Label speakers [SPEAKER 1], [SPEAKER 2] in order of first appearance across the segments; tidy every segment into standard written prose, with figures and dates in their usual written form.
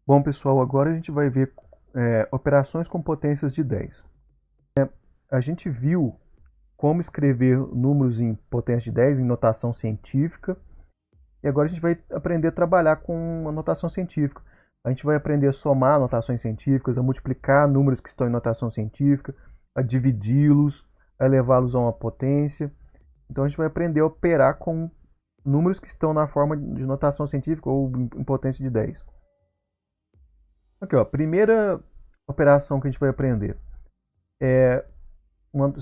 [SPEAKER 1] Bom, pessoal, agora a gente vai ver operações com potências de 10. A gente viu como escrever números em potência de 10 em notação científica, e agora a gente vai aprender a trabalhar com a notação científica. A gente vai aprender a somar notações científicas, a multiplicar números que estão em notação científica, a dividi-los, a elevá-los a uma potência. Então a gente vai aprender a operar com números que estão na forma de notação científica ou em potência de 10. Aqui, ó, a primeira operação que a gente vai aprender é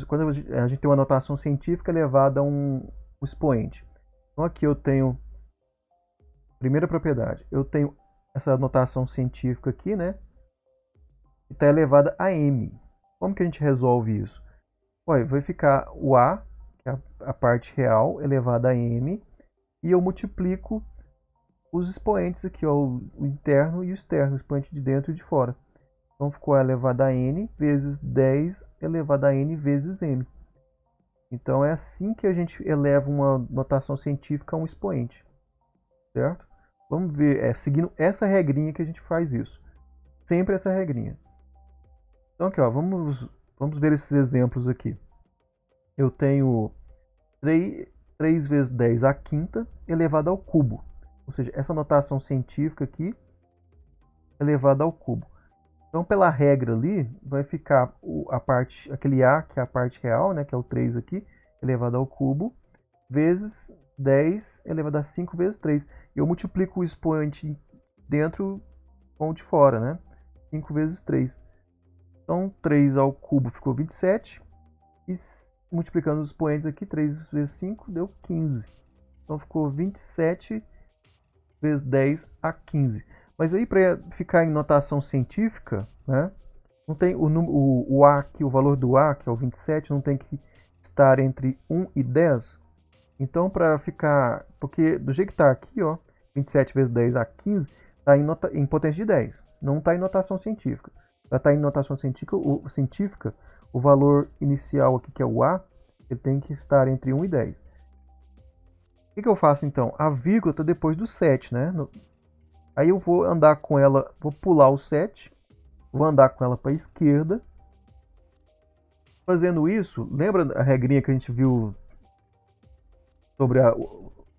[SPEAKER 1] quando a gente tem uma notação científica elevada a um expoente. Então aqui eu tenho, primeira propriedade, eu tenho essa notação científica aqui, né? Que está elevada a m. Como que a gente resolve isso? Olha, vai ficar o a, que é a parte real, elevada a m, e eu multiplico os expoentes aqui, ó, o interno e o externo, o expoente de dentro e de fora. Então ficou a elevado a n vezes 10 elevado a n vezes m. Então é assim que a gente eleva uma notação científica a um expoente, certo? Vamos ver, seguindo essa regrinha que a gente faz isso. Sempre essa regrinha. Então aqui, ó, vamos ver esses exemplos aqui. Eu tenho 3 vezes 10 à quinta elevado ao cubo. Ou seja, essa notação científica aqui elevada ao cubo. Então, pela regra ali, vai ficar aquele a, que é a parte real, né, que é o 3 aqui, elevado ao cubo, vezes 10 elevado a 5 vezes 3. Eu multiplico o expoente dentro com o de fora, né? 5 vezes 3. Então, 3 ao cubo ficou 27. E multiplicando os expoentes aqui, 3 vezes 5 deu 15. Então, ficou 27 vezes 10 a 15. Mas aí, para ficar em notação científica, né, não tem o A aqui, o valor do A, que é o 27, não tem que estar entre 1 e 10. Então, para ficar... Porque do jeito que está aqui, ó, 27 vezes 10 a 15, está em potência de 10. Não está em notação científica. Para estar em notação científica, o valor inicial aqui, que é o A, ele tem que estar entre 1 e 10. O que eu faço, então? A vírgula está depois do 7, né? Aí eu vou andar com ela, vou pular o 7, vou andar com ela para a esquerda. Fazendo isso, lembra a regrinha que a gente viu sobre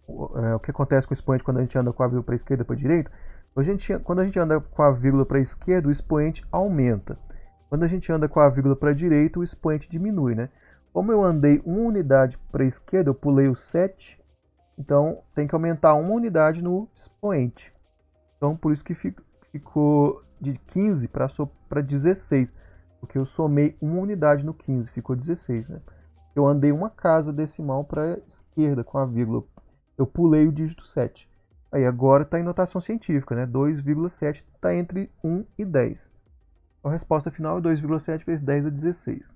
[SPEAKER 1] o que acontece com o expoente quando a gente anda com a vírgula para a esquerda e para a direita? Quando a gente anda com a vírgula para a esquerda, o expoente aumenta. Quando a gente anda com a vírgula para a direita, o expoente diminui, né? Como eu andei uma unidade para a esquerda, eu pulei o 7, então tem que aumentar uma unidade no expoente. Então, por isso que ficou de 15 para 16, porque eu somei uma unidade no 15, ficou 16, né? Eu andei uma casa decimal para a esquerda com a vírgula, eu pulei o dígito 7. Aí agora está em notação científica, né? 2,7 está entre 1 e 10. Então, a resposta final é 2,7 vezes 10 é 16.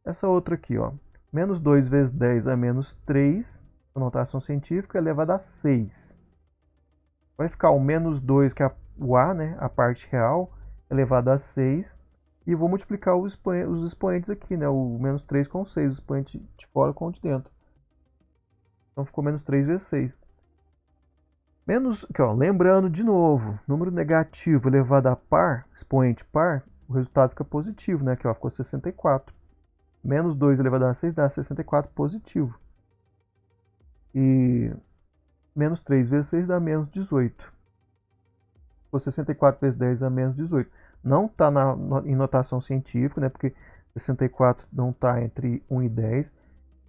[SPEAKER 1] Essa outra aqui, ó, menos 2 vezes 10 é menos 3, a notação científica, elevada a 6. Vai ficar o menos 2, que é o A, né, a parte real, elevado a 6. E vou multiplicar os expoentes aqui, né, o menos 3 com 6, o expoente de fora com o de dentro. Então ficou menos 3 vezes 6. Aqui, ó, lembrando de novo, número negativo elevado a par, expoente par, o resultado fica positivo, né, aqui, ó, ficou 64. Menos 2 elevado a 6 dá 64 positivo. E menos 3 vezes 6 dá menos 18. Ficou 64 vezes 10 dá menos 18. Não está em notação científica, né? Porque 64 não está entre 1 e 10.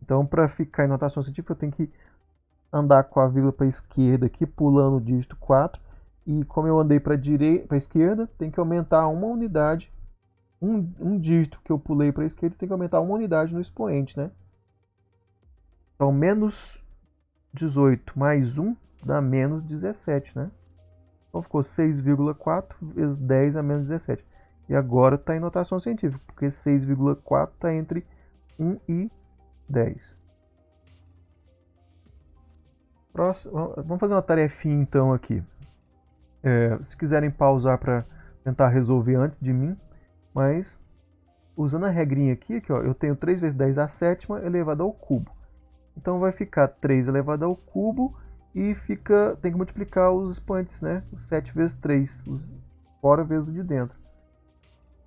[SPEAKER 1] Então, para ficar em notação científica, eu tenho que andar com a vírgula para a esquerda aqui, pulando o dígito 4. E como eu andei para a esquerda, tem que aumentar uma unidade. Um dígito que eu pulei para a esquerda tem que aumentar uma unidade no expoente, né? Então, menos 18 mais 1 dá menos 17, né? Então ficou 6,4 vezes 10 a menos 17. E agora está em notação científica, porque 6,4 está entre 1 e 10. Próximo, vamos fazer uma tarefinha então aqui. Se quiserem pausar para tentar resolver antes de mim, mas usando a regrinha aqui, ó, eu tenho 3 vezes 10 à sétima elevado ao cubo. Então vai ficar 3 elevado ao cubo E tem que multiplicar os expoentes, né? Os 7 vezes 3, os fora vezes o de dentro.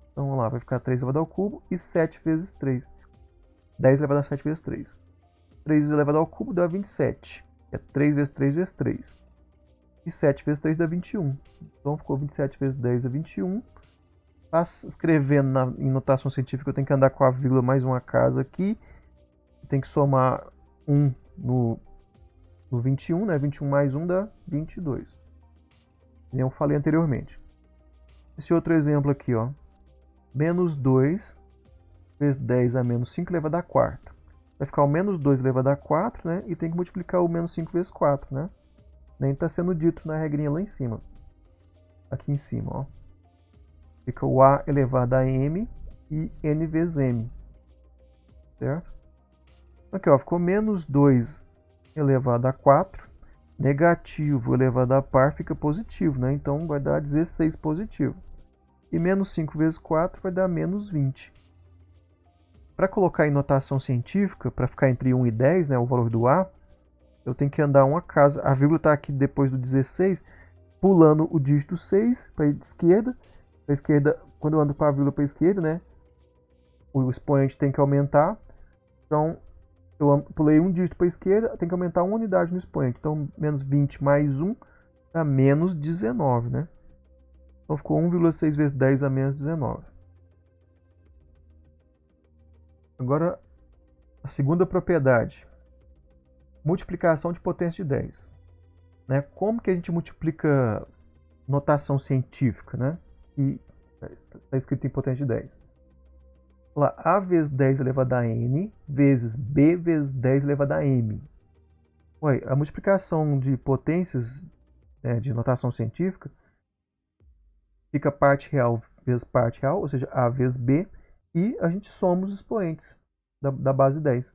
[SPEAKER 1] Então vamos lá, vai ficar 3 elevado ao cubo e 7 vezes 3. 10 elevado a 7 vezes 3. 3 elevado ao cubo dá 27. É 3 vezes 3 vezes 3. E 7 vezes 3 dá 21. Então ficou 27 vezes 10 é 21. Escrevendo em notação científica, eu tenho que andar com a vírgula mais uma casa aqui. Tem que somar 1 no 21, né? 21 mais 1 dá 22. Como eu falei anteriormente. Esse outro exemplo aqui, ó. Menos 2 vezes 10 a menos 5 elevado a quarta. Vai ficar o menos 2 elevado a 4, né? E tem que multiplicar o menos 5 vezes 4, né? Nem está sendo dito na regrinha lá em cima. Aqui em cima, ó. Fica o A elevado a M e N vezes M. Certo? Aqui, ó. Ficou menos 2 elevado a 4. Negativo elevado a par fica positivo, né? Então vai dar 16 positivo. E menos 5 vezes 4 vai dar menos 20. Para colocar em notação científica, para ficar entre 1 e 10, né, o valor do A, eu tenho que andar uma casa. A vírgula está aqui depois do 16, pulando o dígito 6 para a esquerda. Para a esquerda, quando eu ando com a vírgula para a esquerda, né, o expoente tem que aumentar. Então, eu pulei um dígito para a esquerda, tem que aumentar uma unidade no expoente. Então, menos 20 mais 1 dá menos 19, né? Então, ficou 1,6 vezes 10 a menos 19. Agora, a segunda propriedade. Multiplicação de potência de 10. Né? Como que a gente multiplica notação científica, né? E está escrito em potência de 10. Lá, A vezes 10 elevado a N vezes B vezes 10 elevado a M. Ué, a multiplicação de potências, né, de notação científica fica parte real vezes parte real, ou seja, A vezes B, e a gente soma os expoentes da base 10.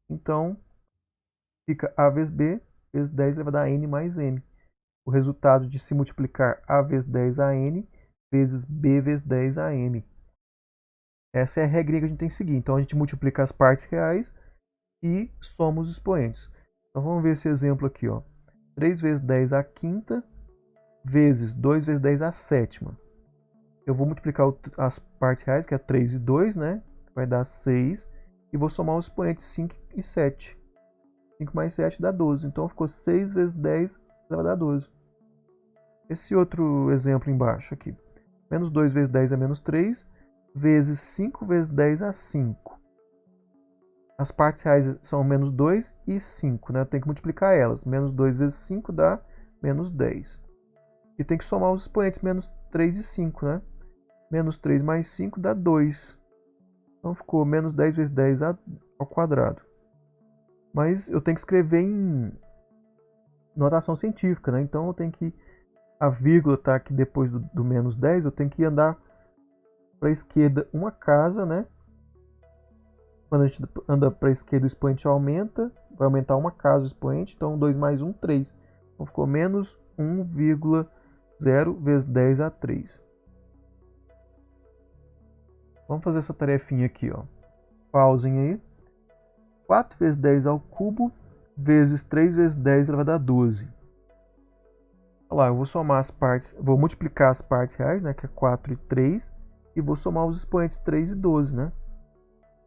[SPEAKER 1] Então, fica A vezes B vezes 10 elevado a N mais M. O resultado de se multiplicar A vezes 10 a N vezes B vezes 10 a M. Essa é a regrinha que a gente tem que seguir. Então, a gente multiplica as partes reais e soma os expoentes. Então, vamos ver esse exemplo aqui, ó. 3 vezes 10 a quinta vezes 2 vezes 10 a sétima. Eu vou multiplicar as partes reais, que é 3 e 2, né? Vai dar 6. E vou somar os expoentes 5 e 7. 5 mais 7 dá 12. Então, ficou 6 vezes 10 vai dar 12. Esse outro exemplo embaixo aqui. Menos 2 vezes 10 é menos 3. Vezes 5 vezes 10 a 5. As partes reais são menos 2 e 5, né? Tem que multiplicar elas. Menos 2 vezes 5 dá menos 10. E tem que somar os expoentes menos 3 e 5, né? Menos 3 mais 5 dá 2. Então ficou menos 10 vezes 10 ao quadrado. Mas eu tenho que escrever em notação científica, né? Então eu tenho que... A vírgula está aqui depois do menos 10, eu tenho que andar para a esquerda uma casa, né? Quando a gente anda para a esquerda, o expoente aumenta. Vai aumentar uma casa o expoente. Então, 2 mais 1, 3. Então, ficou menos 1,0 vezes 10 a 3. Vamos fazer essa tarefinha aqui, ó. Pausem aí. 4 vezes 10 ao cubo vezes 3 vezes 10 elevado a 12. Olha lá, eu vou somar as partes, vou multiplicar as partes reais, né, que é 4 e 3, e vou somar os expoentes 3 e 12, né?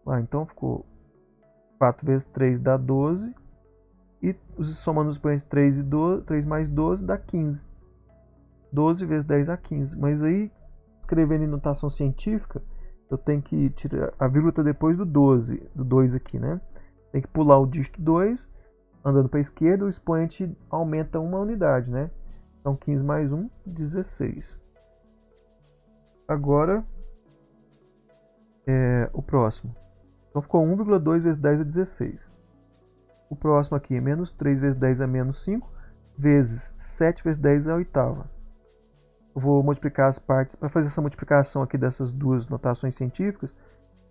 [SPEAKER 1] Lá, então ficou 4 vezes 3 dá 12, e somando os expoentes 3 e 12, 3 mais 12 dá 15. 12 vezes 10 dá 15. Mas aí, escrevendo em notação científica, eu tenho que tirar a vírgula tá depois do 12, do 2 aqui, né? Tem que pular o dígito 2, andando para a esquerda, o expoente aumenta uma unidade, né? Então, 15 mais 1, 16. Agora, o próximo. Então, ficou 1,2 vezes 10 é 16. O próximo aqui é menos 3 vezes 10 é menos 5, vezes 7 vezes 10 é a oitava. Eu vou multiplicar as partes. Para fazer essa multiplicação aqui dessas duas notações científicas,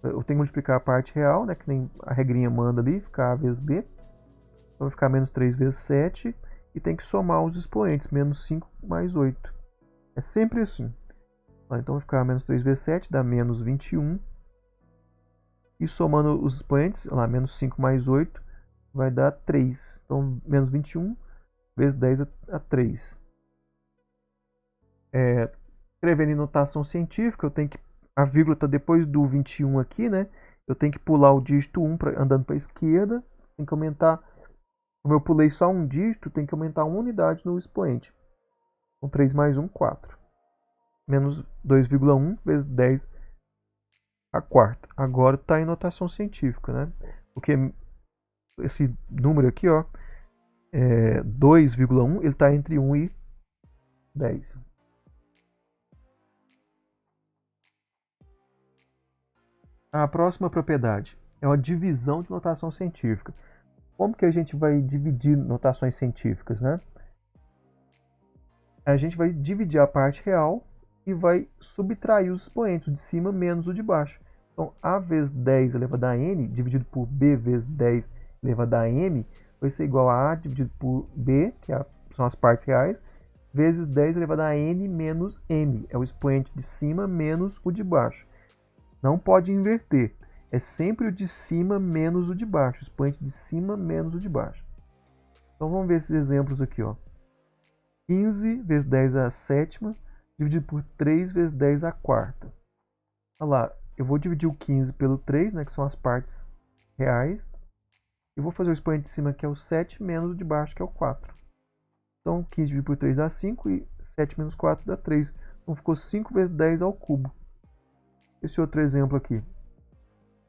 [SPEAKER 1] eu tenho que multiplicar a parte real, né, que nem a regrinha manda ali, ficar A vezes B. Então, vai ficar menos 3 vezes 7. E tem que somar os expoentes, menos 5 mais 8. É sempre assim. Então vai ficar menos 3 vezes 7, dá menos 21. E somando os expoentes, lá, menos 5 mais 8, vai dar 3. Então, menos 21 vezes 10 a 3. Escrevendo em notação científica, eu tenho que a vírgula está depois do 21 aqui, né? Eu tenho que pular o dígito 1 andando para a esquerda. Tem que aumentar. Como eu pulei só um dígito, tem que aumentar uma unidade no expoente. Então 3 mais 1, 4. Menos 2,1 vezes 10 a quarta. Agora está em notação científica, né? Porque esse número aqui, ó, 2,1, ele está entre 1 e 10. A próxima propriedade é uma divisão de notação científica. Como que a gente vai dividir notações científicas, né? A gente vai dividir a parte real e vai subtrair os expoentes, o de cima menos o de baixo. Então, A vezes 10 elevado a n, dividido por B vezes 10 elevado a m, vai ser igual a A dividido por B, que são as partes reais, vezes 10 elevado a n menos m. É o expoente de cima menos o de baixo. Não pode inverter. É sempre o de cima menos o de baixo. O expoente de cima menos o de baixo. Então vamos ver esses exemplos aqui, ó. 15 vezes 10 a sétima, dividido por 3 vezes 10 a quarta. Olha lá, eu vou dividir o 15 pelo 3, né, que são as partes reais. E vou fazer o expoente de cima, que é o 7, menos o de baixo, que é o 4. Então 15 dividido por 3 dá 5 e 7 menos 4 dá 3. Então ficou 5 vezes 10 ao cubo. Esse outro exemplo aqui.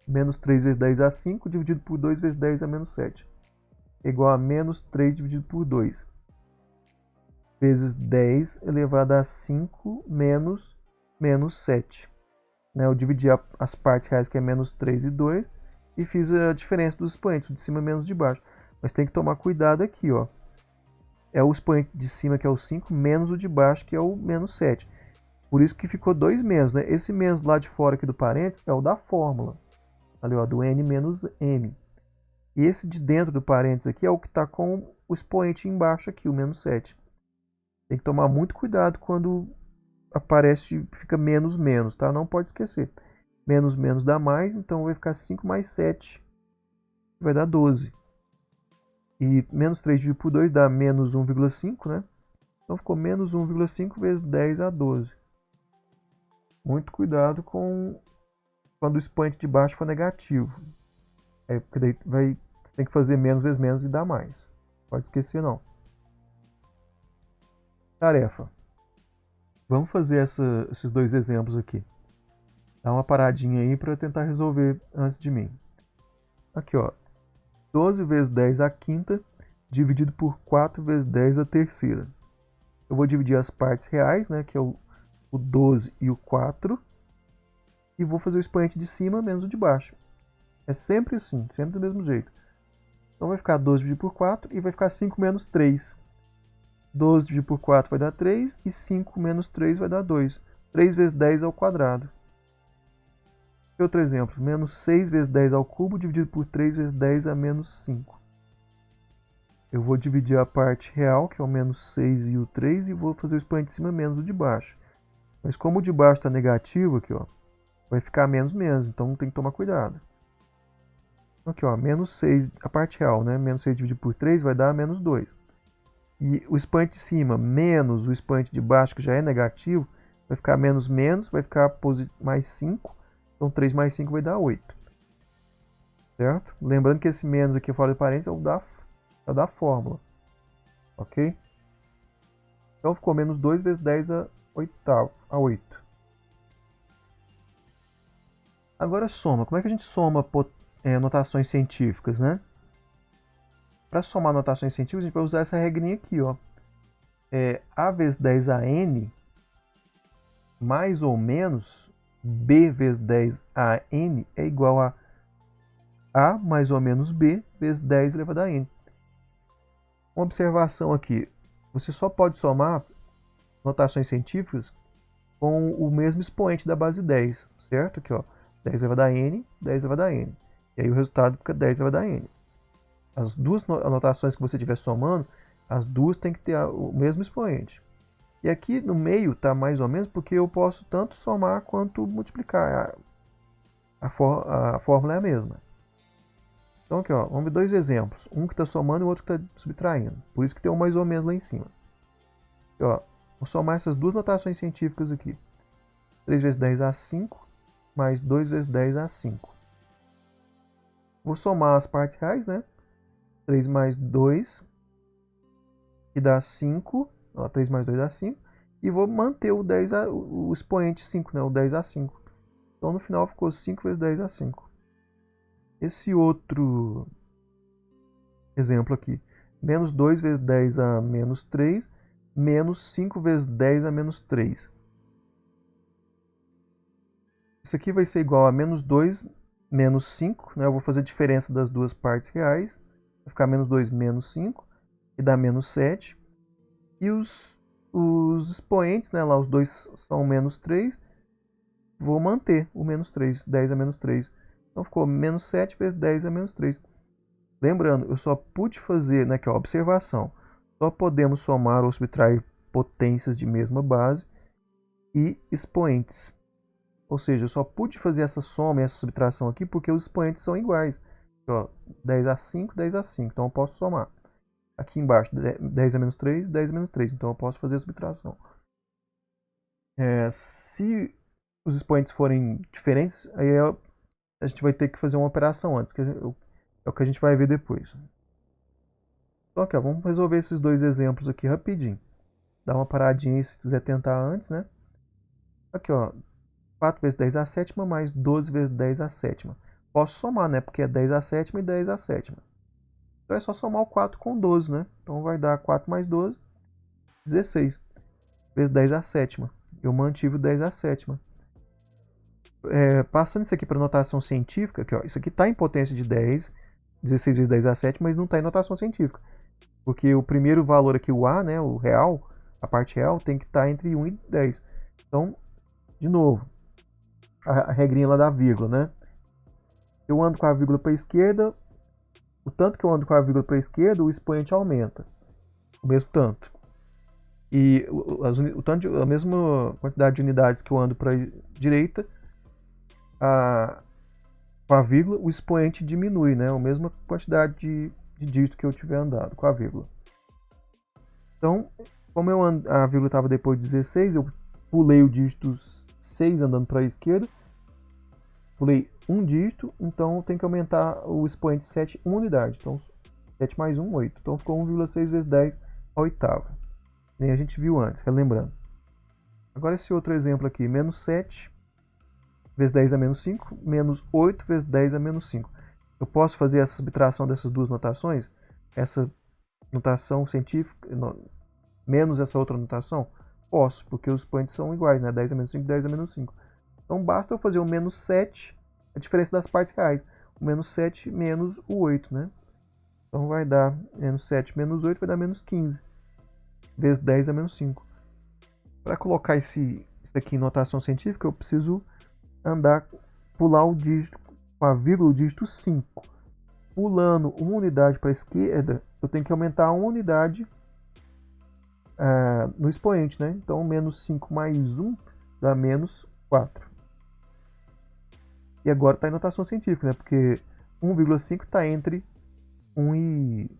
[SPEAKER 1] Menos 3 vezes 10 a 5, dividido por 2 vezes 10 a menos 7. É igual a menos 3 dividido por 2. Vezes 10 elevado a 5 menos 7. Né? Eu dividi as partes reais, que é menos 3 e 2, e fiz a diferença dos expoentes, o de cima menos o de baixo. Mas tem que tomar cuidado aqui, ó. É o expoente de cima, que é o 5, menos o de baixo, que é o menos 7. Por isso que ficou 2 menos, né? Esse menos do lado de fora aqui do parênteses é o da fórmula. Ali, ó, do n menos m. E esse de dentro do parênteses aqui é o que está com o expoente embaixo aqui, o menos 7. Tem que tomar muito cuidado quando aparece, fica menos menos, tá? Não pode esquecer. Menos menos dá mais, então vai ficar 5 mais 7, vai dar 12. E menos 3 dividido por 2 dá menos 1,5, né? Então ficou menos 1,5 vezes 10 a 12. Muito cuidado com quando o expoente de baixo for negativo. Porque daí você tem que fazer menos vezes menos e dá mais. Pode esquecer não. Tarefa. Vamos fazer esses dois exemplos aqui. Dá uma paradinha aí para tentar resolver antes de mim. Aqui, ó. 12 vezes 10 a quinta, dividido por 4 vezes 10 a terceira. Eu vou dividir as partes reais, né, que é o 12 e o 4. E vou fazer o expoente de cima menos o de baixo. É sempre assim, sempre do mesmo jeito. Então vai ficar 12 dividido por 4 e vai ficar 5 menos 3. 12 dividido por 4 vai dar 3 e 5 menos 3 vai dar 2. 3 vezes 10 ao quadrado. Outro exemplo, menos 6 vezes 10 ao cubo dividido por 3 vezes 10 a menos 5. Eu vou dividir a parte real, que é o menos 6 e o 3, e vou fazer o expoente de cima menos o de baixo. Mas como o de baixo está negativo aqui, ó, vai ficar menos menos, então tem que tomar cuidado. Aqui, ó, menos 6, a parte real, né? Menos 6 dividido por 3 vai dar menos 2. E o expoente de cima menos o expoente de baixo, que já é negativo, vai ficar menos menos, vai ficar mais 5. Então 3 mais 5 vai dar 8. Certo? Lembrando que esse menos aqui fora de parênteses é o da fórmula. Ok? Então ficou menos 2 vezes 10 a 8. Agora soma. Como é que a gente soma notações científicas, né? Para somar notações científicas, a gente vai usar essa regrinha aqui, ó. A vezes 10 a n mais ou menos b vezes 10 a n é igual a mais ou menos b vezes 10 elevado a n. Uma observação aqui. Você só pode somar notações científicas com o mesmo expoente da base 10, certo? Aqui, ó, 10 elevado a n, 10 elevado a n. E aí o resultado fica 10 elevado a n. As duas notações que você estiver somando, as duas têm que ter o mesmo expoente. E aqui no meio está mais ou menos porque eu posso tanto somar quanto multiplicar. A fórmula é a mesma. Então aqui, ó, vamos ver dois exemplos. Um que está somando e o outro que está subtraindo. Por isso que tem um mais ou menos lá em cima. Aqui, ó, vou somar essas duas notações científicas aqui. 3 vezes 10 a 5, mais 2 vezes 10 a 5. Vou somar as partes reais, né? 3 mais 2, que dá 5. Ó, 3 mais 2 dá 5. E vou manter o expoente 5, né? O 10 a 5. Então no final ficou 5 vezes 10 a 5. Esse outro exemplo aqui, menos 2 vezes 10 a menos 3, menos 5 vezes 10 a menos 3. Isso aqui vai ser igual a menos 2 menos 5, né? Eu vou fazer a diferença das duas partes reais. Vai ficar menos 2 menos 5, que dá menos 7. E os expoentes, né? Lá os dois são menos 3. Vou manter o menos 3, 10 a menos 3. Então ficou menos 7 vezes 10 a menos 3. Lembrando, eu só pude fazer, né, que é a observação. Só podemos somar ou subtrair potências de mesma base e expoentes. Ou seja, eu só pude fazer essa soma e essa subtração aqui porque os expoentes são iguais. Aqui, ó, 10 a 5, 10 a 5. Então eu posso somar. Aqui embaixo, 10 a menos 3, 10 a menos 3. Então eu posso fazer a subtração. Se os expoentes forem diferentes, aí a gente vai ter que fazer uma operação antes, que é o que a gente vai ver depois. Então, aqui, ó, vamos resolver esses dois exemplos aqui rapidinho. Dá uma paradinha se quiser tentar antes, né? Aqui, ó, 4 vezes 10 a sétima mais 12 vezes 10 a sétima. Posso somar, né? Porque é 10 a sétima e 10 a sétima. Então é só somar o 4 com 12, né? Então vai dar 4 mais 12, 16. Vezes 10 a sétima. Eu mantive o 10 a sétima. Passando isso aqui para notação científica, aqui, ó, isso aqui está em potência de 10, 16 vezes 10 a 7, mas não está em notação científica. Porque o primeiro valor aqui, o A, né, o real, a parte real, tem que estar entre 1 e 10. Então, de novo, a regrinha lá da vírgula, né? Eu ando com a vírgula para a esquerda, o tanto que eu ando com a vírgula para a esquerda, o expoente aumenta. O mesmo tanto. E a mesma quantidade de unidades que eu ando para a direita, com a vírgula, o expoente diminui, né? A mesma quantidade de dígito que eu tiver andado com a vírgula. Então, como a vírgula estava depois de 16, eu pulei o dígito 6 andando para a esquerda, pulei um dígito, então eu tenho que aumentar o expoente 7 uma unidade. Então, 7 mais 1, 8. Então ficou 1,6 vezes 10 a oitava. Nem a gente viu antes, relembrando. Agora esse outro exemplo aqui, menos 7 vezes 10 a menos 5, menos 8 vezes 10 a menos 5. Eu posso fazer essa subtração dessas duas notações? Essa notação científica, menos essa outra notação? Posso, porque os expoentes são iguais, né? 10 a menos 5, 10 a menos 5. Então basta eu fazer o menos 7, a diferença das partes reais. O menos 7 menos o 8, né? Então vai dar menos 7 menos 8, vai dar menos 15. Vezes 10 a menos 5. Para colocar isso aqui em notação científica, eu preciso pular o dígito, com a vírgula, o dígito 5. Pulando uma unidade para a esquerda, eu tenho que aumentar uma unidade no expoente, né? Então, menos 5 mais 1 dá menos 4. E agora está em notação científica, né? Porque 1,5 está entre 1 e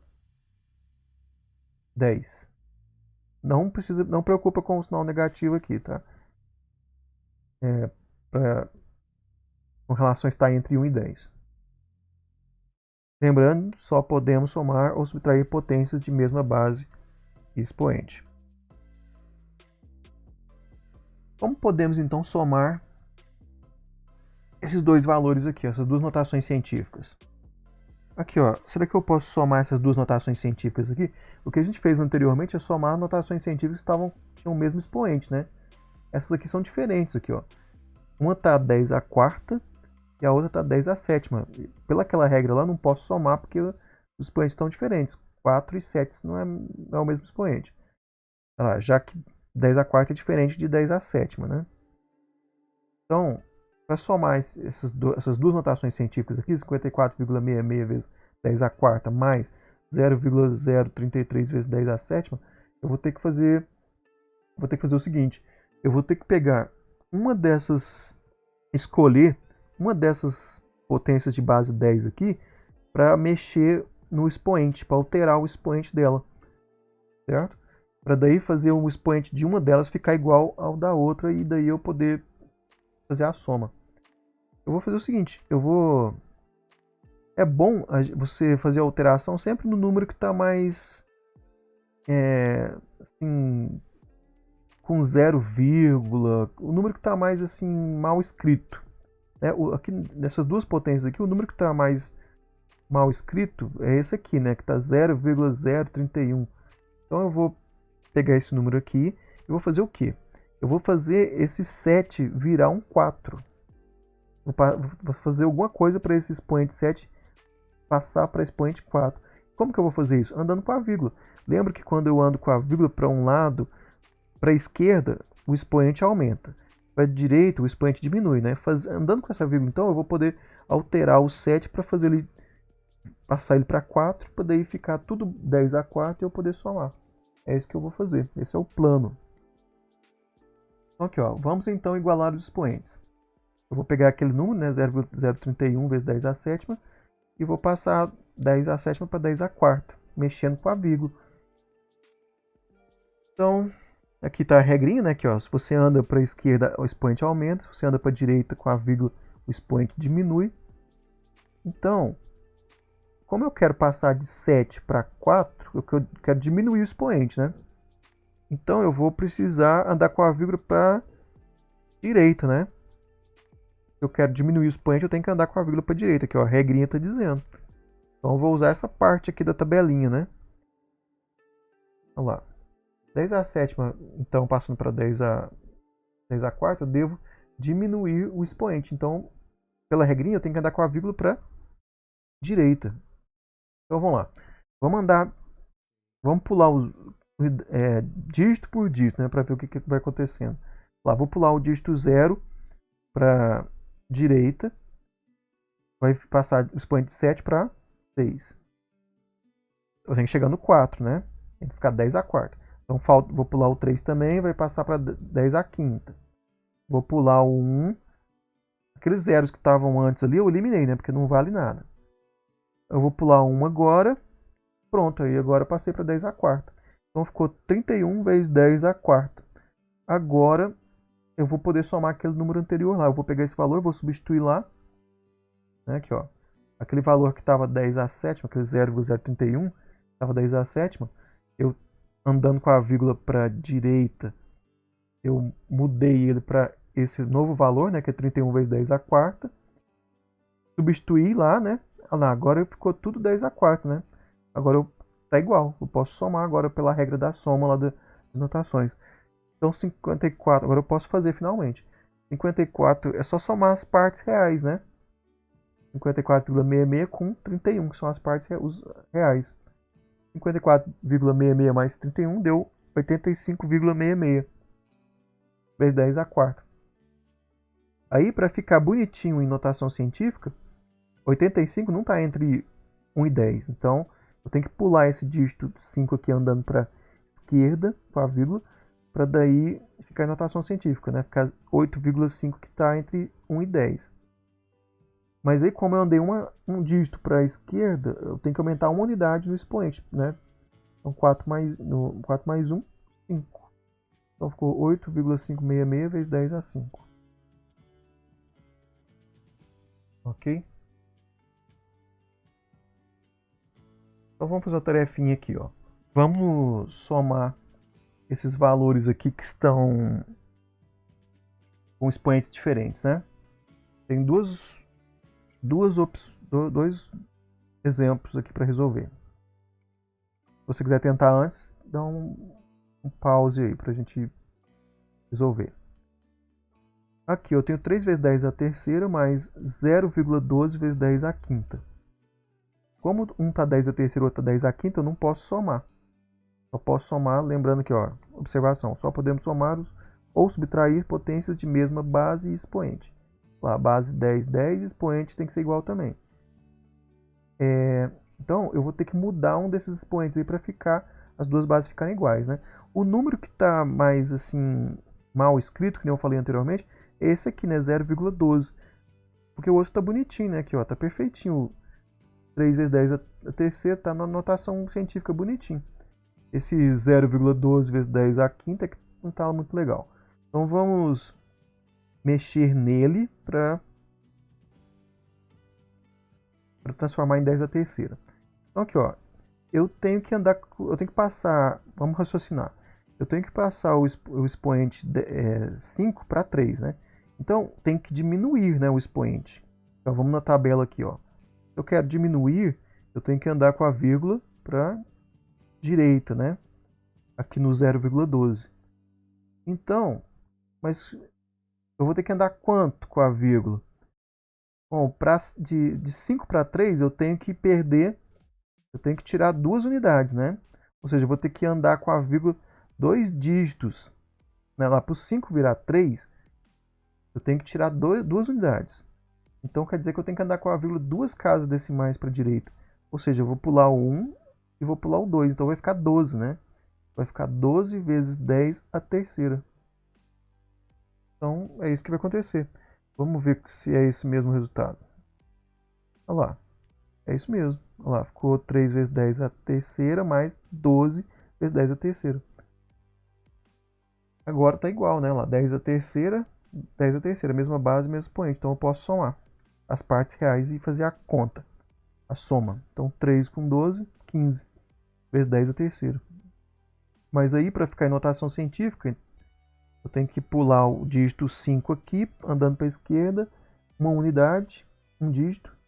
[SPEAKER 1] 10. Não preocupa com o sinal negativo aqui, tá? Com relação a estar entre 1 e 10. Lembrando, só podemos somar ou subtrair potências de mesma base e expoente. Como podemos então somar esses dois valores aqui, essas duas notações científicas? Aqui, ó, será que eu posso somar essas duas notações científicas aqui? O que a gente fez anteriormente é somar notações científicas que tinham o mesmo expoente, né? Essas aqui são diferentes aqui, ó. Uma está 10 a quarta e a outra está 10 a sétima. Pelaquela regra lá, não posso somar porque os expoentes estão diferentes. 4 e 7 não é o mesmo expoente. Já que 10 a quarta é diferente de 10 a sétima, né? Então, para somar essas duas notações científicas aqui, 54,66 vezes 10 a quarta mais 0,033 vezes 10 a sétima, eu vou ter que fazer o seguinte. Eu vou ter que pegar escolher uma dessas potências de base 10 aqui para mexer no expoente, para alterar o expoente dela, certo? Para daí fazer o expoente de uma delas ficar igual ao da outra e daí eu poder fazer a soma. Eu vou fazer o seguinte, é bom você fazer a alteração sempre no número que está mais assim, com 0, o número que está mais assim mal escrito, né? Aqui nessas duas potências aqui, o número que está mais mal escrito é esse aqui, né? Que está 0,031. Então eu vou pegar esse número aqui e vou fazer o quê? Eu vou fazer esse 7 virar um 4. Vou fazer alguma coisa para esse expoente 7 passar para expoente 4. Como que eu vou fazer isso? Andando com a vírgula. Lembra que quando eu ando com a vírgula para um lado, para a esquerda, o expoente aumenta. Para a direita, o expoente diminui, né? Andando com essa vírgula, então, eu vou poder alterar o 7 para fazer ele passar ele para 4, para daí ficar tudo 10 a 4 e eu poder somar. É isso que eu vou fazer. Esse é o plano. Então, aqui, ó, vamos então igualar os expoentes. Eu vou pegar aquele número, né, 0,031 vezes 10 a sétima, e vou passar 10 a sétima para 10 a quarta, mexendo com a vírgula. Então, aqui está a regrinha, né, que, ó, se você anda para a esquerda, o expoente aumenta, se você anda para a direita com a vírgula, o expoente diminui. Então, como eu quero passar de 7 para 4, eu quero diminuir o expoente, né? Então eu vou precisar andar com a vírgula para a direita, né? Se eu quero diminuir o expoente, eu tenho que andar com a vírgula para a direita, que ó, a regrinha está dizendo. Então eu vou usar essa parte aqui da tabelinha, né? Vamos lá. 10 a sétima, então passando para 10 a quarta, eu devo diminuir o expoente. Então, pela regrinha, eu tenho que andar com a vírgula para a direita. Então vamos lá. Vamos pular dígito por dígito, né, para ver o que vai acontecendo. Lá, vou pular o dígito 0 para direita, vai passar o expoente de 7 para 6. Eu tenho que chegar no 4, né? Tem que ficar 10 a quarta. Então vou pular o 3 também, vai passar para 10 a quinta. Vou pular o 1. Aqueles zeros que estavam antes ali eu eliminei, né? Porque não vale nada. Eu vou pular 1 agora. Pronto, aí agora eu passei para 10 a quarta. Então ficou 31 vezes 10 a quarta. Agora eu vou poder somar aquele número anterior lá. Eu vou pegar esse valor, vou substituir lá. Né, aqui, ó. Aquele valor que estava 10 a sétima, aquele 0,031, estava 10 a sétima. Eu, andando com a vírgula para a direita, eu mudei ele para esse novo valor, né, que é 31 vezes 10 a quarta. Substituí lá, né? Olha lá, agora ficou tudo 10 a quarta, né? Agora tá igual. Eu posso somar agora pela regra da soma lá das notações. Então 54, agora eu posso fazer finalmente. 54 é só somar as partes reais, né? 54,66 com 31, que são as partes reais. 54,66 mais 31 deu 85,66 vezes 10 a quarta. Aí, para ficar bonitinho em notação científica, 85 não está entre 1 e 10. Então, eu tenho que pular esse dígito 5 aqui andando para a esquerda, com a vírgula, para daí ficar em notação científica, né? Ficar 8,5 que está entre 1 e 10. Mas aí, como eu andei um dígito para a esquerda, eu tenho que aumentar uma unidade no expoente, né? Então, 4 mais 1, 5. Então, ficou 8,566 vezes 10 a 5. Ok? Então, vamos fazer a tarefinha aqui, ó. Vamos somar esses valores aqui que estão com expoentes diferentes, né? Tem dois exemplos aqui para resolver. Se você quiser tentar antes, dá um pause aí para a gente resolver. Aqui eu tenho 3 vezes 10 a terceira mais 0,12 vezes 10 a quinta. Como um está 10 a terceira e o outro está 10 a quinta, eu não posso somar. Só posso somar, lembrando que, ó, observação, só podemos somar ou subtrair potências de mesma base e expoente. Lá, base 10, 10, expoente tem que ser igual também. Então, eu vou ter que mudar um desses expoentes aí para ficar as duas bases ficarem iguais, né? O número que está mais assim mal escrito, que nem eu falei anteriormente, é esse aqui, né? 0,12. Porque o outro está bonitinho, né? Aqui, ó, tá perfeitinho 3 vezes 10 a terceira está na notação científica bonitinho. Esse 0,12 vezes 10 a quinta é que não está muito legal. Então vamos mexer nele para transformar em 10 a terceira. Então aqui, ó, eu tenho que passar, vamos raciocinar. Eu tenho que passar o expoente 5 para 3, né? Então tem que diminuir, né, o expoente. Então vamos na tabela aqui, ó. Se eu quero diminuir, eu tenho que andar com a vírgula para direita, né? Aqui no 0,12. Então, mas eu vou ter que andar quanto com a vírgula? Bom, de 5 para 3 eu tenho que tirar 2 unidades, né? Ou seja, eu vou ter que andar com a vírgula 2 dígitos. Né? Lá para o 5 virar 3, eu tenho que tirar 2 unidades. Então quer dizer que eu tenho que andar com a vírgula 2 casas decimais para a direita. Ou seja, eu vou pular o 1 e vou pular o 2. Então vai ficar 12, né? Vai ficar 12 vezes 10 a terceira. Então é isso que vai acontecer. Vamos ver se é esse mesmo resultado. Olha lá. É isso mesmo. Olha lá, ficou 3 vezes 10 a terceira mais 12 vezes 10 a terceira. Agora está igual, né? Olha lá, 10 a terceira, mesma base, mesmo expoente. Então eu posso somar as partes reais e fazer a conta, a soma. Então 3 com 12, 15 vezes 10 a terceira. Mas aí, para ficar em notação científica, eu tenho que pular o dígito 5 aqui, andando para a esquerda, uma unidade, um dígito.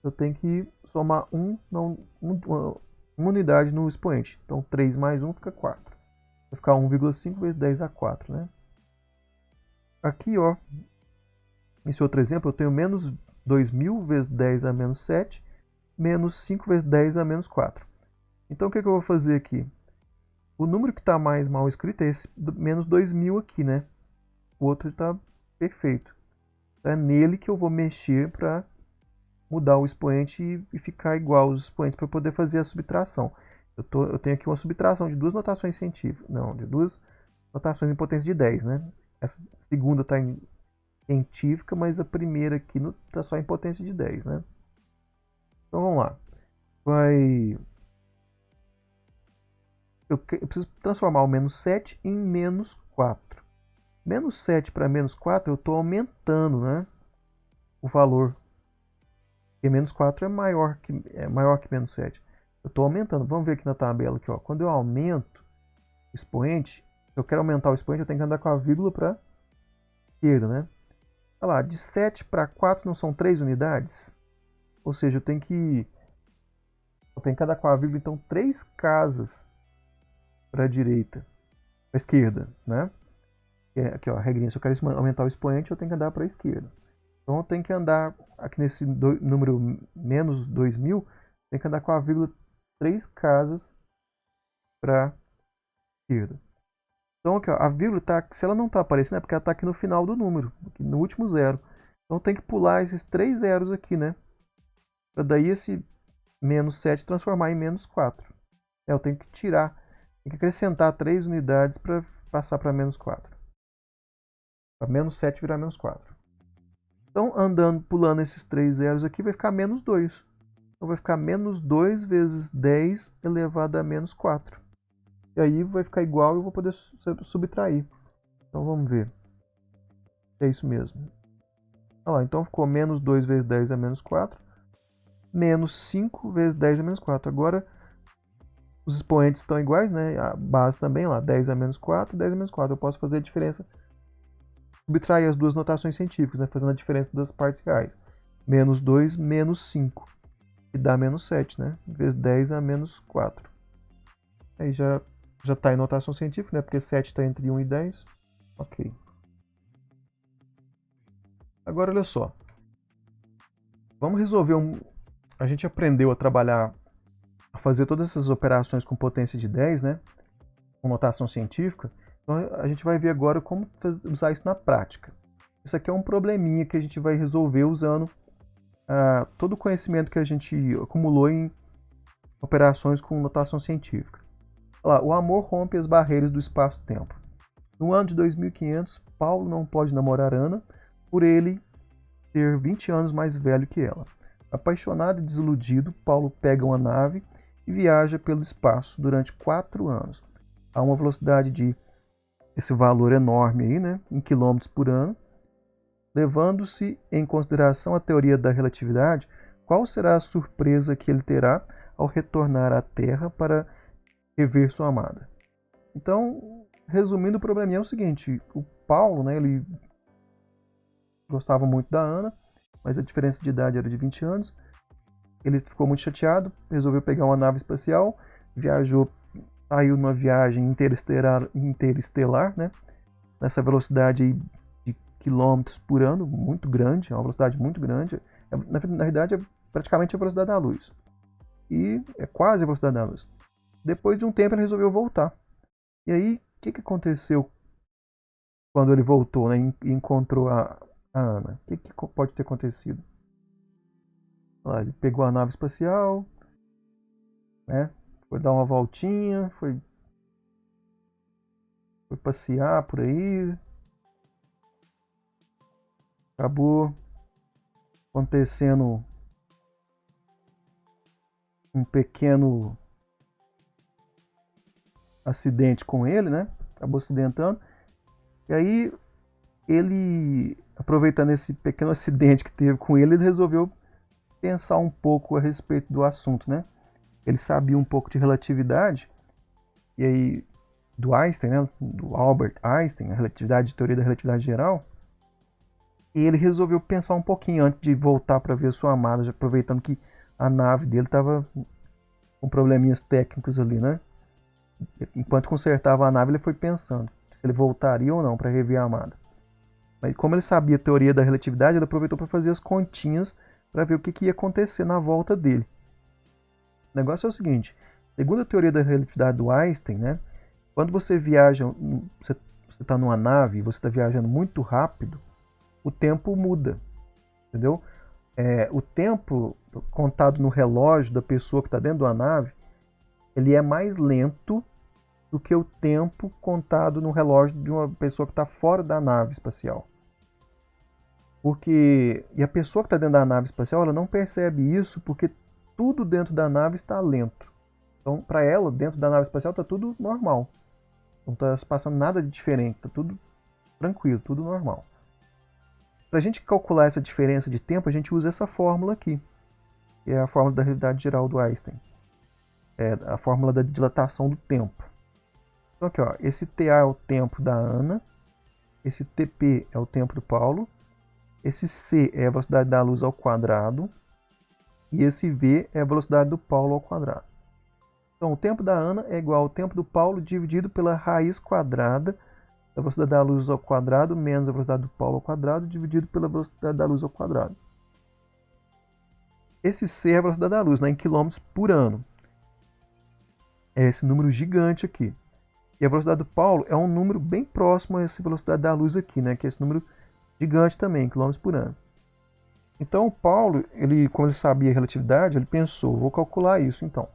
[SPEAKER 1] Eu tenho que somar uma unidade no expoente. Então 3 mais 1 fica 4. Vai ficar 1,5 vezes 10 a 4, né? Aqui, ó, nesse outro exemplo, eu tenho menos 2.000 vezes 10 a menos 7, menos 5 vezes 10 a menos 4. Então o que eu vou fazer aqui? O número que está mais mal escrito é esse menos 2.000 aqui, né? O outro está perfeito. É nele que eu vou mexer para mudar o expoente e ficar igual os expoentes para poder fazer a subtração. Eu tenho aqui uma subtração de duas notações científicas, não, de duas notações em potência de 10, né? Essa segunda está em científica, mas a primeira aqui está só em potência de 10, né? Então vamos lá. Eu preciso transformar o menos 7 em menos 4. Menos 7 para menos 4, eu estou aumentando, né, o valor. Porque menos 4 é maior que menos 7. Eu estou aumentando. Vamos ver aqui na tabela. Aqui, ó. Quando eu aumento o expoente, se eu quero aumentar o expoente, eu tenho que andar com a vírgula para a esquerda, né? Olha lá, de 7 para 4 não são 3 unidades? Ou seja, eu tenho que andar com a vírgula, então, 3 casas para a direita, para a esquerda, né? Aqui, ó, a regrinha, se eu quero aumentar o expoente, eu tenho que andar para a esquerda. Então eu tenho que andar, aqui nesse número menos 2.000, tem que andar com a vírgula 3 casas para a esquerda. Então aqui, ó, a vírgula, se ela não está aparecendo, é porque ela está aqui no final do número, aqui no último zero. Então tem que pular esses 3 zeros aqui, né? Para daí esse menos 7 transformar em menos 4. Eu tenho que tem que acrescentar 3 unidades para passar para menos 4. Para menos 7 virar menos 4. Então, pulando esses 3 zeros aqui, vai ficar menos 2. Então, vai ficar menos 2 vezes 10 elevado a menos 4. E aí vai ficar igual e eu vou poder subtrair. Então, vamos ver. É isso mesmo. Olha lá, então, ficou menos 2 vezes 10 a menos 4. Menos 5 vezes 10 a menos 4. Agora, os expoentes estão iguais, né? A base também, lá, 10 a menos 4, 10 a menos 4. Eu posso fazer a diferença, subtrair as duas notações científicas, né? Fazendo a diferença das partes reais. Menos 2, menos 5. E dá menos 7, né? Vezes 10 a menos 4. Aí já está em notação científica, né? Porque 7 está entre 1 e 10. Ok. Agora, olha só. Vamos resolver A gente aprendeu a trabalhar, a fazer todas essas operações com potência de 10, né? Com notação científica. Então, a gente vai ver agora como usar isso na prática. Isso aqui é um probleminha que a gente vai resolver usando todo o conhecimento que a gente acumulou em operações com notação científica. Olha lá, o amor rompe as barreiras do espaço-tempo. No ano de 2500, Paulo não pode namorar Ana por ele ser 20 anos mais velho que ela. Apaixonado e desiludido, Paulo pega uma nave e viaja pelo espaço durante 4 anos, a uma velocidade de esse valor enorme aí, né, em quilômetros por ano, levando-se em consideração a teoria da relatividade. Qual será a surpresa que ele terá ao retornar à Terra para rever sua amada? Então, resumindo, o probleminha é o seguinte: o Paulo, né, ele gostava muito da Ana, mas a diferença de idade era de 20 anos. Ele ficou muito chateado, resolveu pegar uma nave espacial, viajou, saiu numa viagem interestelar, né, nessa velocidade aí de quilômetros por ano, muito grande, é uma velocidade muito grande. Na verdade, é praticamente a velocidade da luz. E é quase a velocidade da luz. Depois de um tempo, ele resolveu voltar. E aí, o que aconteceu quando ele voltou, né, e encontrou a Ana? O que pode ter acontecido? Ele pegou a nave espacial, né, foi dar uma voltinha, foi passear por aí. Acabou acontecendo um pequeno acidente com ele, né? Acabou acidentando. E aí ele, aproveitando esse pequeno acidente que teve com ele, ele resolveu pensar um pouco a respeito do assunto, né? Ele sabia um pouco de relatividade, e aí do Einstein, né? Do Albert Einstein, a relatividade, a teoria da relatividade geral. E ele resolveu pensar um pouquinho antes de voltar para ver sua amada, já aproveitando que a nave dele estava com probleminhas técnicos ali, né? Enquanto consertava a nave, ele foi pensando se ele voltaria ou não para rever a amada. Mas como ele sabia a teoria da relatividade, ele aproveitou para fazer as continhas para ver o que ia acontecer na volta dele. O negócio é o seguinte: segundo a teoria da relatividade do Einstein, né, quando você viaja, você está numa nave, você está viajando muito rápido, o tempo muda, entendeu? O tempo contado no relógio da pessoa que está dentro da nave, ele é mais lento do que o tempo contado no relógio de uma pessoa que está fora da nave espacial. E a pessoa que está dentro da nave espacial, ela não percebe isso porque tudo dentro da nave está lento. Então, para ela, dentro da nave espacial está tudo normal. Não está se passando nada de diferente, está tudo tranquilo, tudo normal. Para a gente calcular essa diferença de tempo, a gente usa essa fórmula aqui, que é a fórmula da relatividade geral do Einstein. É a fórmula da dilatação do tempo. Então aqui, ó, esse TA é o tempo da Ana, esse TP é o tempo do Paulo, esse C é a velocidade da luz ao quadrado, e esse V é a velocidade do Paulo ao quadrado. Então o tempo da Ana é igual ao tempo do Paulo dividido pela raiz quadrada da velocidade da luz ao quadrado menos a velocidade do Paulo ao quadrado dividido pela velocidade da luz ao quadrado. Esse C é a velocidade da luz, né, em quilômetros por ano. É esse número gigante aqui. E a velocidade do Paulo é um número bem próximo a essa velocidade da luz aqui, né, que é esse número gigante também, em quilômetros por ano. Então o Paulo, como ele sabia a relatividade, ele pensou, vou calcular isso então.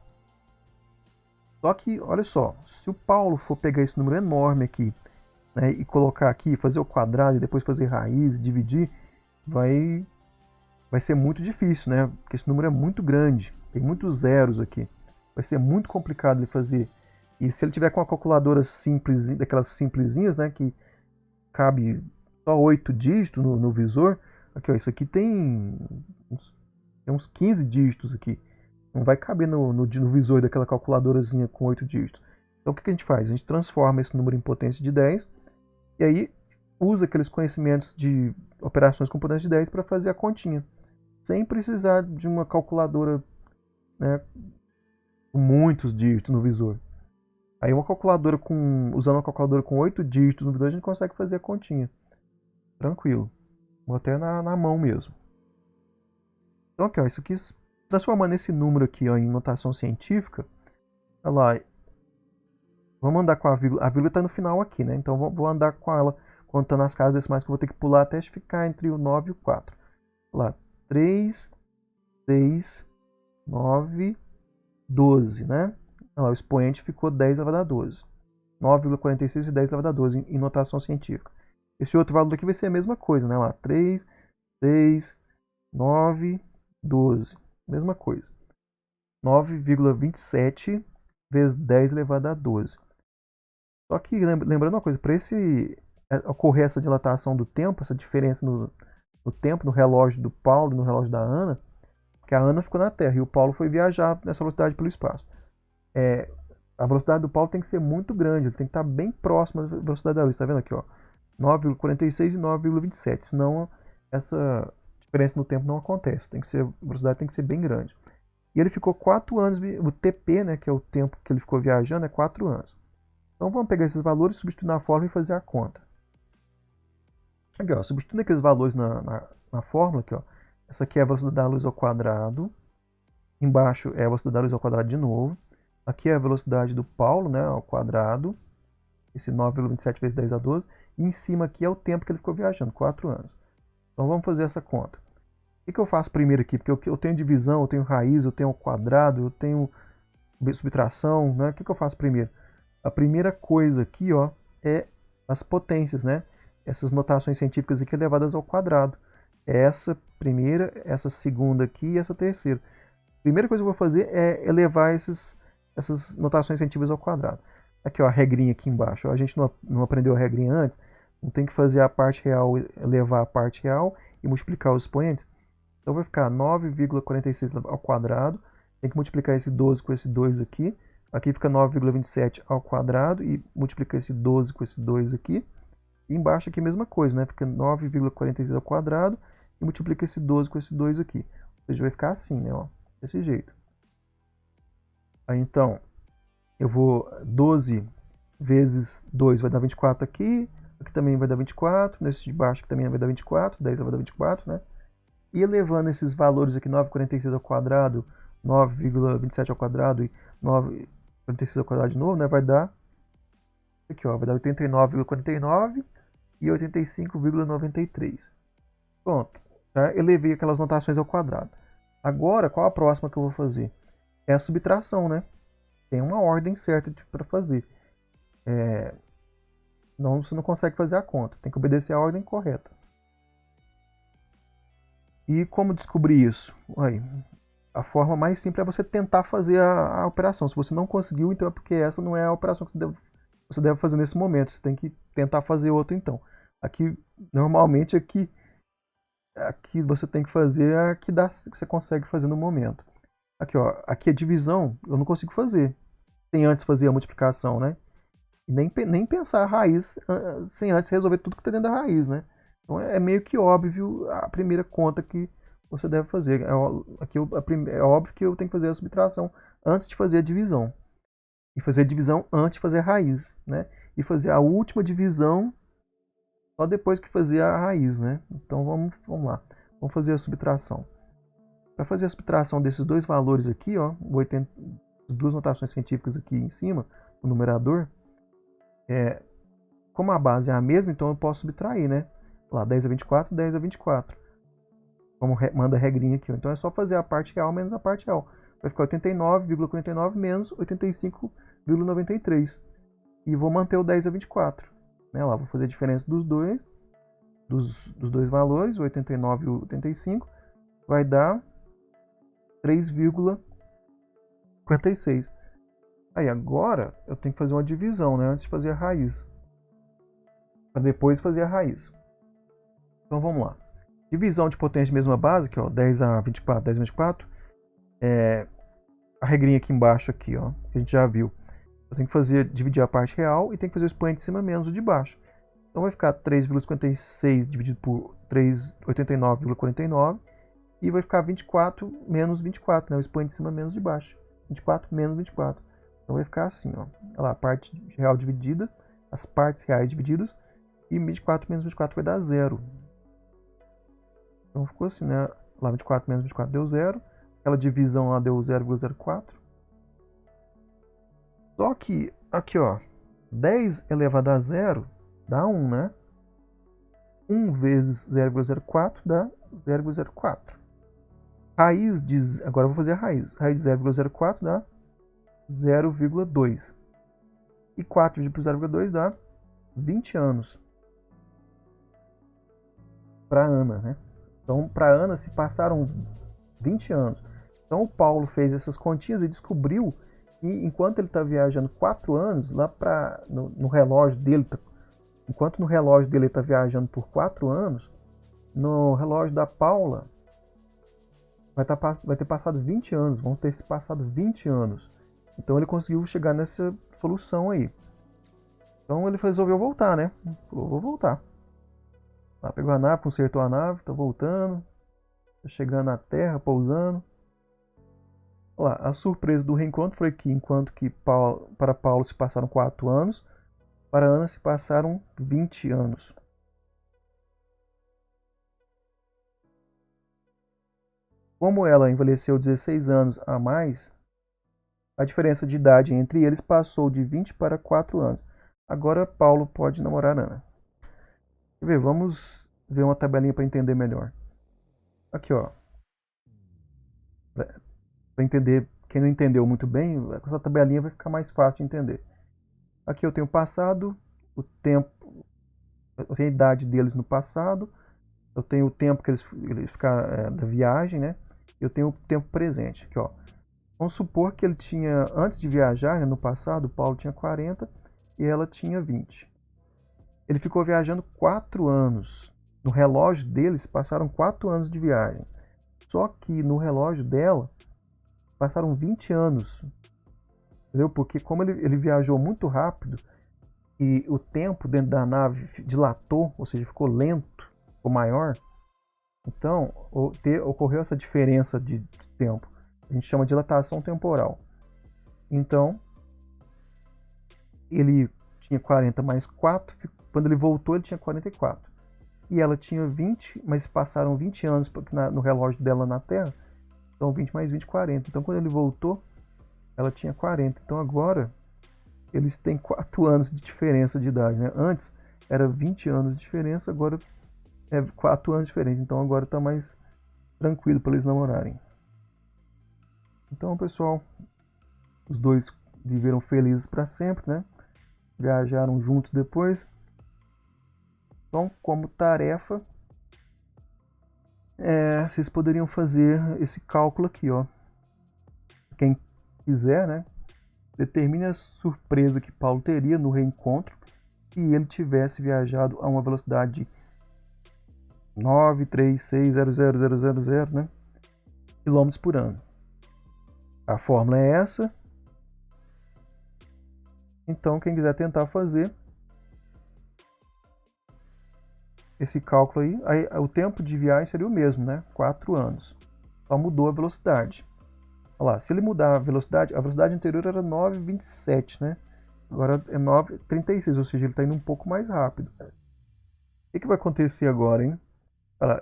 [SPEAKER 1] Só que, olha só, se o Paulo for pegar esse número enorme aqui, né, e colocar aqui, fazer o quadrado e depois fazer raiz e dividir, vai ser muito difícil, né? Porque esse número é muito grande, tem muitos zeros aqui. Vai ser muito complicado ele fazer. E se ele tiver com uma calculadora simples, daquelas simplesinhas, né, que cabe só 8 dígitos no visor, aqui, ó, isso aqui tem uns 15 dígitos aqui. Não vai caber no visor daquela calculadorazinha com 8 dígitos. Então o que a gente faz? A gente transforma esse número em potência de 10 e aí usa aqueles conhecimentos de operações com potência de 10 para fazer a continha, sem precisar de uma calculadora, né, com muitos dígitos no visor. Aí usando uma calculadora com 8 dígitos no visor, a gente consegue fazer a continha. Tranquilo. Ou até na mão mesmo. Então aqui, ó, isso aqui, transformando esse número aqui, ó, em notação científica, olha lá, vamos andar com a vírgula está no final aqui, né? Então vou andar com ela contando as casas decimais que eu vou ter que pular até ficar entre o 9 e o 4. Olha lá, 3, 6, 9, 12, né? Olha lá, o expoente ficou 10 elevado a 12. 9,46 e 10 elevado a 12 em notação científica. Esse outro valor aqui vai ser a mesma coisa, né? Lá, 3, 6, 9, 12. Mesma coisa. 9,27 vezes 10 elevado a 12. Só que, lembrando uma coisa, para ocorrer essa dilatação do tempo, essa diferença no tempo, no relógio do Paulo e no relógio da Ana, porque a Ana ficou na Terra e o Paulo foi viajar nessa velocidade pelo espaço. A velocidade do Paulo tem que ser muito grande, ele tem que estar bem próximo da velocidade da luz. Está vendo aqui, ó? 9,46 e 9,27. Senão essa diferença no tempo não acontece. A velocidade tem que ser bem grande. E ele ficou 4 anos, o TP, né, que é o tempo que ele ficou viajando, é 4 anos. Então vamos pegar esses valores, substituir na fórmula e fazer a conta. Aqui, ó, substituindo aqueles valores na fórmula, aqui, ó. Essa aqui é a velocidade da luz ao quadrado. Embaixo é a velocidade da luz ao quadrado de novo. Aqui é a velocidade do Paulo, né, ao quadrado. Esse 9,27 vezes 10 a 12. E em cima aqui é o tempo que ele ficou viajando, 4 anos. Então vamos fazer essa conta. O que eu faço primeiro aqui? Porque eu tenho divisão, eu tenho raiz, eu tenho quadrado, eu tenho subtração, né? O que eu faço primeiro? A primeira coisa aqui, ó, é as potências, né? Essas notações científicas aqui elevadas ao quadrado. Essa primeira, essa segunda aqui e essa terceira. A primeira coisa que eu vou fazer é elevar essas notações científicas ao quadrado. Aqui, ó, a regrinha aqui embaixo. Ó, a gente não aprendeu a regrinha antes. Não tem que fazer a parte real, elevar a parte real e multiplicar os expoentes. Então vai ficar 9,46 ao quadrado. Tem que multiplicar esse 12 com esse 2 aqui. Aqui fica 9,27 ao quadrado e multiplica esse 12 com esse 2 aqui. E embaixo aqui a mesma coisa, né? Fica 9,46 ao quadrado e multiplica esse 12 com esse 2 aqui. Ou seja, vai ficar assim, né? Ó, desse jeito. Aí então, eu vou 12 vezes 2 vai dar 24 aqui. Aqui também vai dar 24. Nesse de baixo aqui também vai dar 24. 10 vai dar 24, né? E elevando esses valores aqui, 9,46 ao quadrado, 9,27 ao quadrado e 9,46 ao quadrado de novo, né? Vai dar aqui, ó, vai dar 89,49 e 85,93. Pronto, tá? Elevei aquelas notações ao quadrado. Agora, qual a próxima que eu vou fazer? É a subtração, né? Tem uma ordem certa para fazer. Não, você não consegue fazer a conta, tem que obedecer a ordem correta. E como descobrir isso? Aí, a forma mais simples é você tentar fazer a operação. Se você não conseguiu, então é porque essa não é a operação que você deve fazer nesse momento. Você tem que tentar fazer outra então. Aqui, normalmente, aqui você tem que fazer a que você consegue fazer no momento. Aqui, ó, aqui a divisão eu não consigo fazer sem antes fazer a multiplicação, né? E nem pensar a raiz sem antes resolver tudo que está dentro da raiz, né? Então é meio que óbvio a primeira conta que você deve fazer. É óbvio que eu tenho que fazer a subtração antes de fazer a divisão. E fazer a divisão antes de fazer a raiz, né? E fazer a última divisão só depois que fazer a raiz, né? Então vamos lá. Vamos fazer a subtração. Para fazer a subtração desses dois valores aqui, ó, as duas notações científicas aqui em cima, o numerador, como a base é a mesma, então eu posso subtrair, né? Lá, 10 a 24, 10 a 24. Como manda a regrinha aqui. Então é só fazer a parte real menos a parte real. Vai ficar 89,49 menos 85,93. E vou manter o 10 a 24. Né? Lá, vou fazer a diferença dos dois valores, 89 e 85. Vai dar 3,56. Aí agora eu tenho que fazer uma divisão, né? Antes de fazer a raiz. Para depois fazer a raiz. Então vamos lá. Divisão de potência de mesma base, que ó, 10 a 24, 10 a 24. A regrinha aqui embaixo, aqui, ó, que a gente já viu. Eu tenho que dividir a parte real e tenho que fazer o expoente de cima menos o de baixo. Então vai ficar 3,56 dividido por 389,49 e vai ficar 24 menos 24, né? O expoente de cima menos de baixo. 24 menos 24. Então vai ficar assim, ó. Olha lá, a parte real dividida, as partes reais divididas, e 24 menos 24 vai dar 0. Então ficou assim, né? Lá 24 menos 24 deu 0. Aquela divisão lá deu 0,04. Só que, aqui ó, 10 elevado a 0 dá 1, né? 1 vezes 0,04 dá 0,04. Raiz de... Agora eu vou fazer a raiz. Raiz de 0,04 dá 0,2. E 4 dividido por 0,2 dá 20 anos. Para Ana, né? Então, para Ana, se passaram 20 anos. Então o Paulo fez essas continhas e descobriu que enquanto ele está viajando 4 anos, lá no relógio dele, enquanto no relógio dele está viajando por 4 anos, no relógio da Paula vai ter passado 20 anos, vão ter se passado 20 anos. Então ele conseguiu chegar nessa solução aí. Então ele resolveu voltar, né? Falou, vou voltar. Lá pegou a nave, consertou a nave, tá voltando, tá chegando na Terra, pousando. Olha lá, a surpresa do reencontro foi que enquanto que para Paulo se passaram 4 anos, para Ana se passaram 20 anos. Como ela envelheceu 16 anos a mais, a diferença de idade entre eles passou de 20 para 4 anos. Agora Paulo pode namorar Ana. Quer ver? Vamos ver uma tabelinha para entender melhor. Aqui, ó. Para entender, quem não entendeu muito bem, com essa tabelinha vai ficar mais fácil de entender. Aqui eu tenho o passado, o tempo, eu tenho a idade deles no passado, eu tenho o tempo que eles ficaram da viagem, né? Eu tenho o tempo presente. Aqui, ó. Vamos supor que ele tinha, antes de viajar, né, no passado, o Paulo tinha 40 e ela tinha 20. Ele ficou viajando 4 anos. No relógio deles passaram 4 anos de viagem. Só que no relógio dela passaram 20 anos. Entendeu? Porque como ele viajou muito rápido e o tempo dentro da nave dilatou, ou seja, ficou lento, ficou maior, então ocorreu essa diferença de tempo. A gente chama de dilatação temporal. Então, ele tinha 40 mais 4, quando ele voltou ele tinha 44. E ela tinha 20, mas passaram 20 anos no relógio dela na Terra, então 20 mais 20, 40. Então quando ele voltou, ela tinha 40. Então agora, eles têm 4 anos de diferença de idade, né? Antes era 20 anos de diferença, agora é 4 anos de diferença. Então agora está mais tranquilo para eles namorarem. Então, pessoal, os dois viveram felizes para sempre, né? Viajaram juntos depois. Então, como tarefa, vocês poderiam fazer esse cálculo aqui, ó. Quem quiser, né? Determine a surpresa que Paulo teria no reencontro se ele tivesse viajado a uma velocidade de 9360000, né? Quilômetros por ano. A fórmula é essa. Então, quem quiser tentar fazer esse cálculo aí, o tempo de viagem seria o mesmo, né? 4 anos. Só mudou a velocidade. Olha lá, se ele mudar a velocidade anterior era 9,27, né? Agora é 9,36, ou seja, ele está indo um pouco mais rápido. O que vai acontecer agora, hein? Olha lá,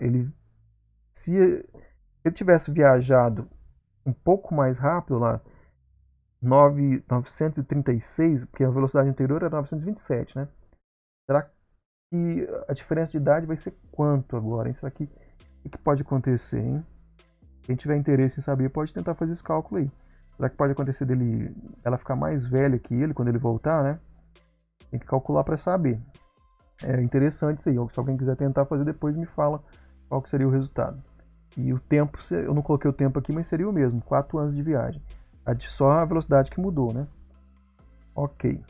[SPEAKER 1] se ele tivesse viajado um pouco mais rápido lá, 936, porque a velocidade anterior era 927, né? Será que a diferença de idade vai ser quanto agora, hein? Será que o que pode acontecer, hein? Quem tiver interesse em saber pode tentar fazer esse cálculo aí. Será que pode acontecer ela ficar mais velha que ele quando ele voltar, né? Tem que calcular para saber. É interessante isso aí. Se alguém quiser tentar fazer, depois me fala qual que seria o resultado. E o tempo, eu não coloquei o tempo aqui, mas seria o mesmo, 4 anos de viagem. Só a velocidade que mudou, né? Ok.